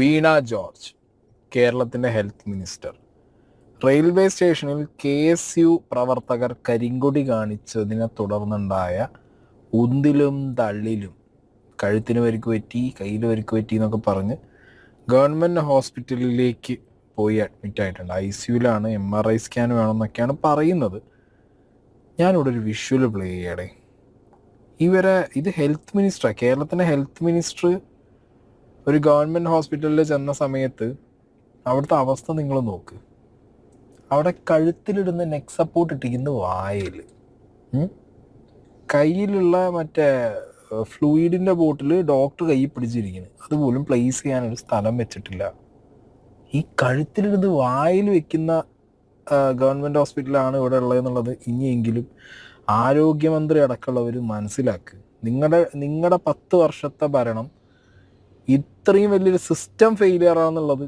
വീണ George, കേരളത്തിൻ്റെ health minister, railway സ്റ്റേഷനിൽ KSU പ്രവർത്തകർ കരിങ്കൊടി കാണിച്ചതിനെ തുടർന്നുണ്ടായ ഉന്തിലും തള്ളിലും കഴുത്തിന് പരിക്ക് പറ്റി, കയ്യിൽ പരിക്ക് പറ്റി എന്നൊക്കെ പറഞ്ഞ് ഗവൺമെൻറ് ഹോസ്പിറ്റലിലേക്ക് പോയി അഡ്മിറ്റ് ആയിട്ടുണ്ട്. ICUലാണ്, MRI സ്കാൻ വേണമെന്നൊക്കെയാണ് പറയുന്നത്. ഞാനിവിടെ ഒരു വിഷ്വൽ പ്ലേ ചെയ്യടേ. ഇത് ഹെൽത്ത് മിനിസ്റ്ററാണ്, കേരളത്തിൻ്റെ ഹെൽത്ത് മിനിസ്റ്റർ ഒരു ഗവൺമെൻറ് ഹോസ്പിറ്റലിൽ ചെന്ന സമയത്ത് അവിടുത്തെ അവസ്ഥ നിങ്ങൾ നോക്ക്. അവിടെ കഴുത്തിലിടുന്ന നെക്ക് സപ്പോർട്ട് ഇട്ടിരിക്കുന്ന വായിൽ, കയ്യിലുള്ള മറ്റേ ഫ്ലൂയിഡിൻ്റെ ബോട്ടിൽ ഡോക്ടർ കയ്യിൽ പിടിച്ചിരിക്കുന്നു, അതുപോലും പ്ലേസ് ചെയ്യാനൊരു സ്ഥലം വെച്ചിട്ടില്ല. ഈ കഴുത്തിലിടുന്ന് വായിൽ വെക്കുന്ന ഗവൺമെൻറ് ഹോസ്പിറ്റലാണ് ഇവിടെ ഉള്ളതെന്നുള്ളത് ഇനിയെങ്കിലും ആരോഗ്യമന്ത്രി അടക്കമുള്ളവർ മനസ്സിലാക്കുക. നിങ്ങളുടെ 10 വർഷത്തെ ഭരണം ഇത്രയും വലിയൊരു സിസ്റ്റം ഫെയിലിയർ ആണെന്നുള്ളത്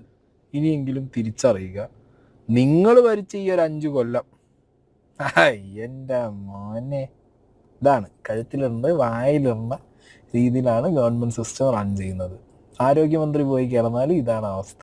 ഇനിയെങ്കിലും തിരിച്ചറിയുക. നിങ്ങൾ ഭരിച്ച ഈ ഒരു 5 കൊല്ലം എൻ്റെ മോനെ, ഇതാണ് കഴുത്തിലിടുന്നത് വായിലിടുന്ന രീതിയിലാണ് ഗവൺമെൻറ് സിസ്റ്റം റൺ ചെയ്യുന്നത്. ആരോഗ്യമന്ത്രി പോയി കിടന്നാലും ഇതാണ് അവസ്ഥ.